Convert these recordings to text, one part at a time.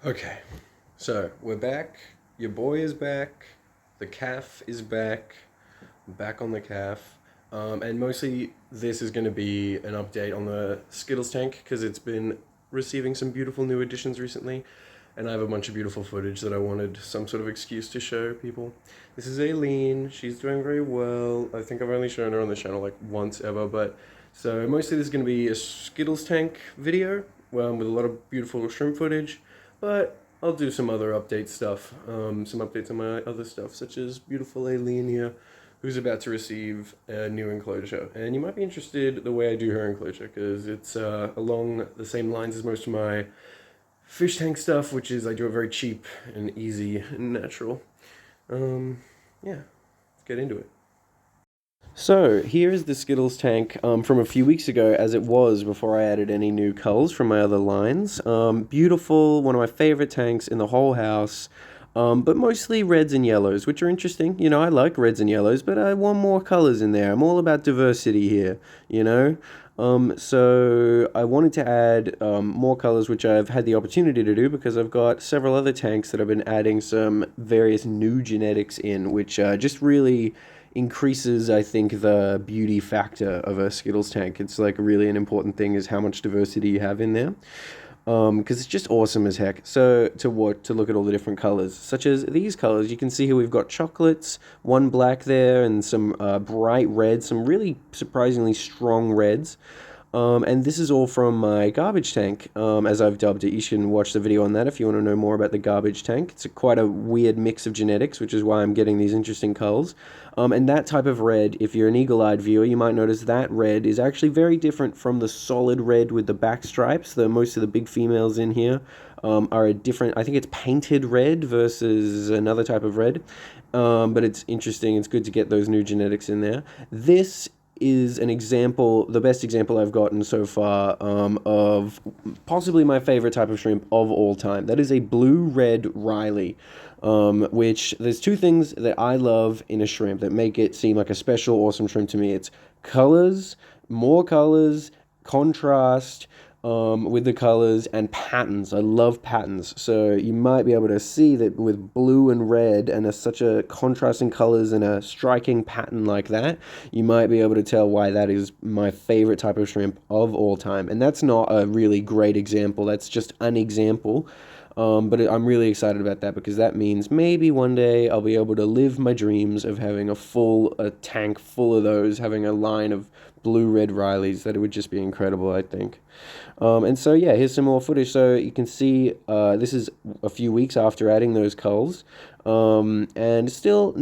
Okay, so we're back. Your boy is back. The calf is back. Back on the calf. And mostly this is going to be an update on the Skittles tank because it's been receiving some beautiful new additions recently. And I have a bunch of beautiful footage that I wanted some sort of excuse to show people. This is Aileen. She's doing very well. I think I've only shown her on the channel like once ever, but so mostly this is going to be a Skittles tank video with a lot of beautiful shrimp footage. But I'll do some other update stuff, some updates on my other stuff, such as beautiful Aileen here, who's about to receive a new enclosure. And you might be interested the way I do her enclosure, because it's along the same lines as most of my fish tank stuff, which is I do it very cheap and easy and natural. Yeah, let's get into it. So here is the Skittles tank from a few weeks ago, as it was before I added any new culls from my other lines. Beautiful, one of my favorite tanks in the whole house, but mostly reds and yellows, which are interesting. You know, I like reds and yellows, but I want more colors in there. I'm all about diversity here, you know? So I wanted to add more colors, which I've had the opportunity to do because I've got several other tanks that I've been adding some various new genetics in, which just really increases, I think, the beauty factor of a Skittles tank. It's like really an important thing is how much diversity you have in there. Because it's just awesome as heck. So to look at all the different colors, such as these colors, you can see here we've got chocolates, one black there, and some bright reds, some really surprisingly strong reds. And this is all from my garbage tank, as I've dubbed it. You should watch the video on that if you want to know more about the garbage tank. It's quite a weird mix of genetics, which is why I'm getting these interesting colors. And that type of red, if you're an eagle-eyed viewer, you might notice that red is actually very different from the solid red with the back stripes. Most of the big females in here are a different, I think it's painted red versus another type of red. But it's interesting. It's good to get those new genetics in there. This is an example, the best example I've gotten so far of possibly my favorite type of shrimp of all time. That is a blue-red Riley, which there's two things that I love in a shrimp that make it seem like a special, awesome shrimp to me. It's colors, more colors, contrast, with the colors and patterns. I love patterns. So you might be able to see that with blue and red and such a contrasting colors and a striking pattern like that, you might be able to tell why that is my favorite type of shrimp of all time. And that's not a really great example. That's just an example. But I'm really excited about that because that means maybe one day I'll be able to live my dreams of having a tank full of those, having a line of blue-red Rileys. That it would just be incredible, I think. And so yeah, here's some more footage. So you can see this is a few weeks after adding those culls. And still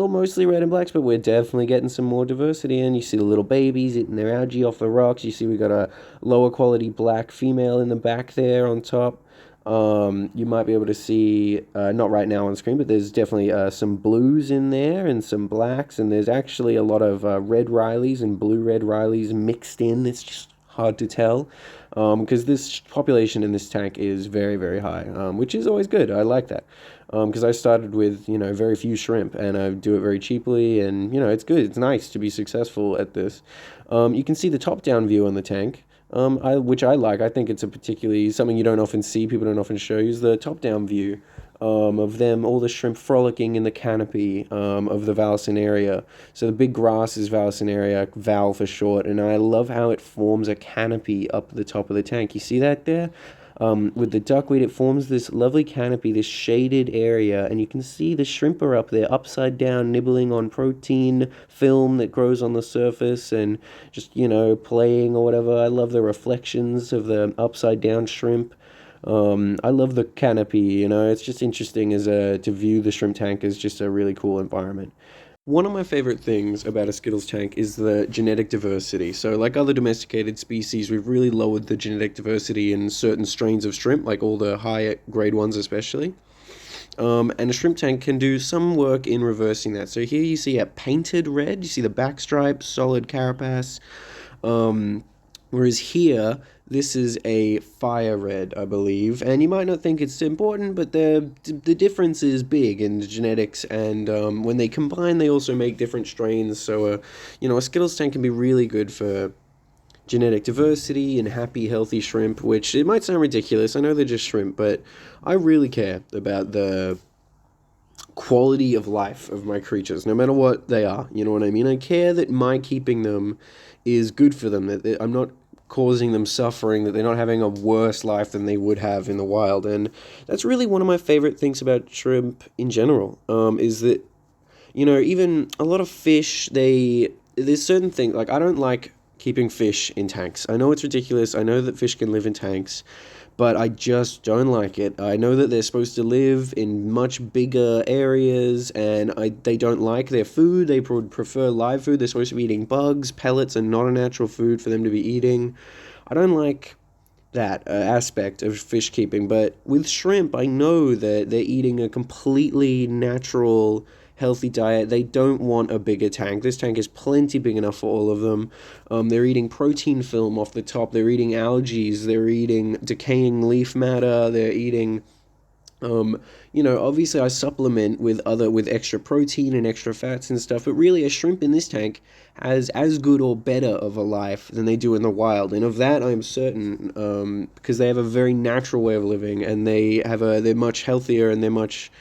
mostly red and blacks, but we're definitely getting some more diversity in. You see the little babies eating their algae off the rocks. You see we got a lower quality black female in the back there on top. You might be able to see, not right now on screen, but there's definitely some blues in there and some blacks, and there's actually a lot of red Rileys and blue-red Rileys mixed in. It's just hard to tell because this population in this tank is very, very high, which is always good. I like that because I started with, very few shrimp, and I do it very cheaply, and, it's good. It's nice to be successful at this. You can see the top-down view on the tank. Which I like. I think it's a particularly something you don't often see. People don't often show you is the top-down view of them, all the shrimp frolicking in the canopy of the Vallisneria. So the big grass is Vallisneria, Val for short, and I love how it forms a canopy up the top of the tank. You see that there? With the duckweed, it forms this lovely canopy, this shaded area, and you can see the shrimp are up there, upside down, nibbling on protein film that grows on the surface, and just, playing or whatever. I love the reflections of the upside down shrimp. I love the canopy, it's just interesting to view the shrimp tank as just a really cool environment. One of my favorite things about a Skittles tank is the genetic diversity. So like other domesticated species, we've really lowered the genetic diversity in certain strains of shrimp, like all the higher grade ones especially. And a shrimp tank can do some work in reversing that. So here you see a painted red, you see the back stripe, solid carapace. Whereas here, this is a fire red, I believe, and you might not think it's important, but the difference is big in the genetics, and when they combine, they also make different strains. So, a Skittles tank can be really good for genetic diversity and happy, healthy shrimp, which it might sound ridiculous. I know they're just shrimp, but I really care about the quality of life of my creatures, no matter what they are. You know what I mean? I care that my keeping them is good for them, that I'm not causing them suffering, that they're not having a worse life than they would have in the wild. And that's really one of my favorite things about shrimp in general, is that, even a lot of fish, there's certain things, like, I don't like keeping fish in tanks. I know it's ridiculous. I know that fish can live in tanks, but I just don't like it. I know that they're supposed to live in much bigger areas, and they don't like their food. They would prefer live food. They're supposed to be eating bugs, pellets, and not a natural food for them to be eating. I don't like that aspect of fish keeping, but with shrimp, I know that they're eating a completely natural, healthy diet. They don't want a bigger tank. This tank is plenty big enough for all of them. They're eating protein film off the top. They're eating algae. They're eating decaying leaf matter. They're eating obviously I supplement with extra protein and extra fats and stuff, but really a shrimp in this tank has as good or better of a life than they do in the wild, and of that I'm certain, because they have a very natural way of living, and they're much healthier, and they're much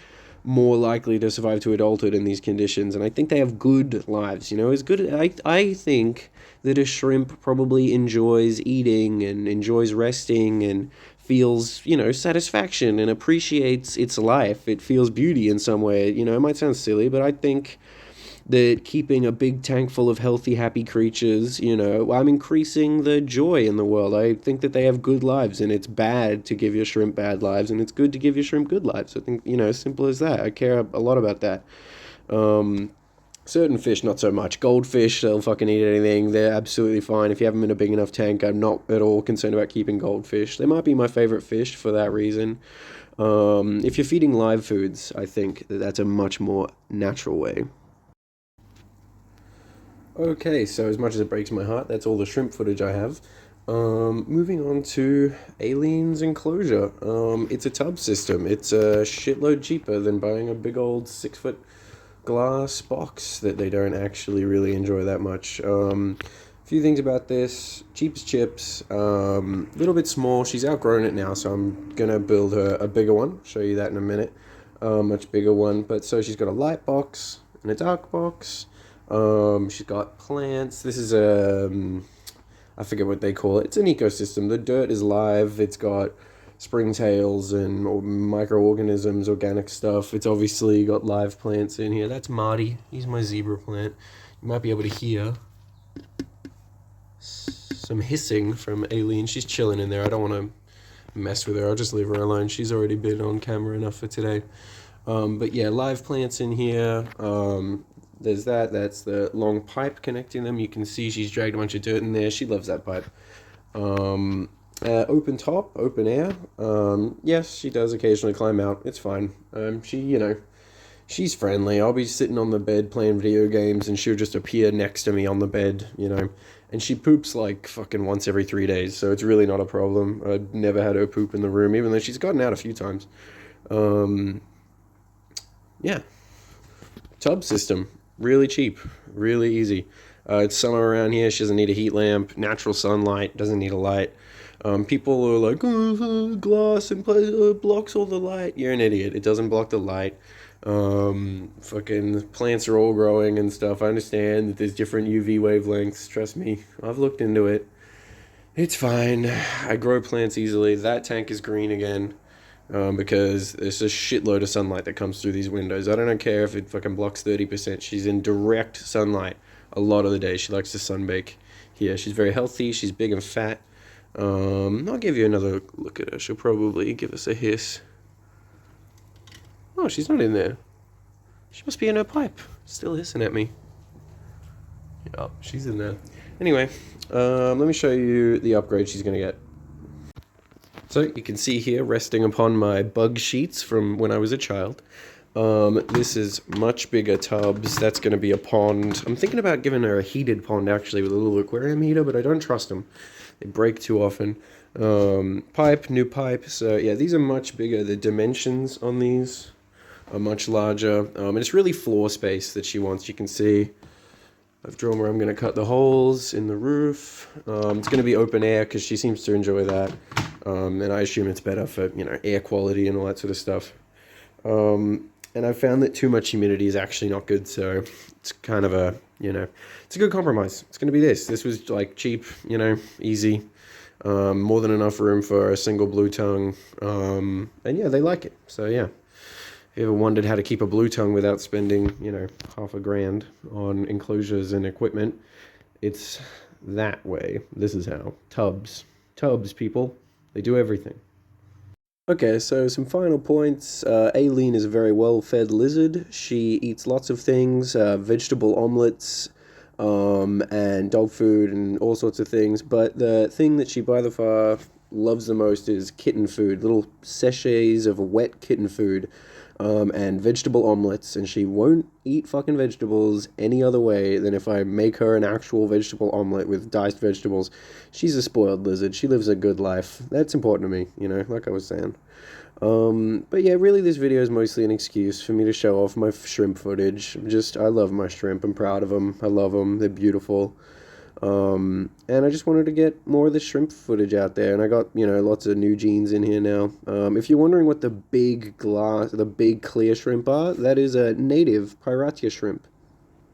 more likely to survive to adulthood in these conditions, and I think they have good lives. As good. I think that a shrimp probably enjoys eating and enjoys resting and feels, satisfaction and appreciates its life. It feels beauty in some way. It might sound silly, but I think that keeping a big tank full of healthy, happy creatures, I'm increasing the joy in the world. I think that they have good lives, and it's bad to give your shrimp bad lives, and it's good to give your shrimp good lives. I think, as simple as that. I care a lot about that. Certain fish, not so much. Goldfish, they'll fucking eat anything. They're absolutely fine. If you have them in a big enough tank, I'm not at all concerned about keeping goldfish. They might be my favorite fish for that reason. If you're feeding live foods, I think that's a much more natural way. Okay, so as much as it breaks my heart, that's all the shrimp footage I have. Moving on to Alien's enclosure. It's a tub system. It's a shitload cheaper than buying a big old 6 foot glass box that they don't actually really enjoy that much. A few things about this: cheap as chips, little bit small. She's outgrown it now, so I'm gonna build her a bigger one. Show you that in a minute. Much bigger one. But so she's got a light box and a dark box. She's got plants. This is I forget what they call it. It's an ecosystem. The dirt is live. It's got springtails and microorganisms, organic stuff. It's obviously got live plants in here. That's Marty. He's my zebra plant. You might be able to hear some hissing from Alien. She's chilling in there. I don't want to mess with her. I'll just leave her alone. She's already been on camera enough for today. But yeah, live plants in here. There's that. That's the long pipe connecting them. You can see she's dragged a bunch of dirt in there. She loves that pipe. Open top, open air. Yes, she does occasionally climb out. It's fine. She's friendly. I'll be sitting on the bed playing video games, and she'll just appear next to me on the bed, And she poops like fucking once every 3 days, so it's really not a problem. I've never had her poop in the room, even though she's gotten out a few times. Yeah. Tub system. Really cheap. Really easy. It's summer around here. She doesn't need a heat lamp. Natural sunlight. Doesn't need a light. People are like, oh, glass and blocks all the light. You're an idiot. It doesn't block the light. Fucking plants are all growing and stuff. I understand that there's different UV wavelengths. Trust me. I've looked into it. It's fine. I grow plants easily. That tank is green again. Because there's a shitload of sunlight that comes through these windows. I don't care if it fucking blocks 30%. She's in direct sunlight a lot of the day. She likes to sunbake here. She's very healthy. She's big and fat. I'll give you another look at her. She'll probably give us a hiss. Oh, she's not in there. She must be in her pipe. Still hissing at me. Yeah, she's in there. Anyway, let me show you the upgrade she's going to get. So you can see here, resting upon my bug sheets from when I was a child. This is much bigger tubs. That's going to be a pond. I'm thinking about giving her a heated pond, actually, with a little aquarium heater, but I don't trust them. They break too often. Pipe, new pipe. So yeah, these are much bigger. The dimensions on these are much larger. And it's really floor space that she wants. You can see I've drawn where I'm going to cut the holes in the roof. It's going to be open air because she seems to enjoy that. And I assume it's better for, air quality and all that sort of stuff. And I found that too much humidity is actually not good, so it's kind of a, it's a good compromise. It's going to be this. This was like cheap, easy. More than enough room for a single blue tongue. And yeah, they like it. So yeah. If you ever wondered how to keep a blue tongue without spending, half a grand on enclosures and equipment, it's that way. This is how. Tubs. Tubs, people. They do everything. Okay, so some final points. Aileen is a very well-fed lizard. She eats lots of things, vegetable omelets, and dog food and all sorts of things. But the thing that she by the far loves the most is kitten food, little sachets of wet kitten food, and vegetable omelets. And she won't eat fucking vegetables any other way than if I make her an actual vegetable omelet with diced vegetables. She's a spoiled lizard. She lives a good life. That's important to me, like I was saying. But yeah, really this video is mostly an excuse for me to show off my shrimp footage. I love my shrimp. I'm proud of them. I love them. They're beautiful. And I just wanted to get more of the shrimp footage out there, and I got, lots of new genes in here now. If you're wondering what the big clear shrimp are, that is a native Piratia shrimp.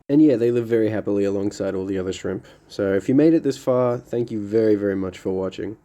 And yeah, they live very happily alongside all the other shrimp. So if you made it this far, thank you very, very much for watching.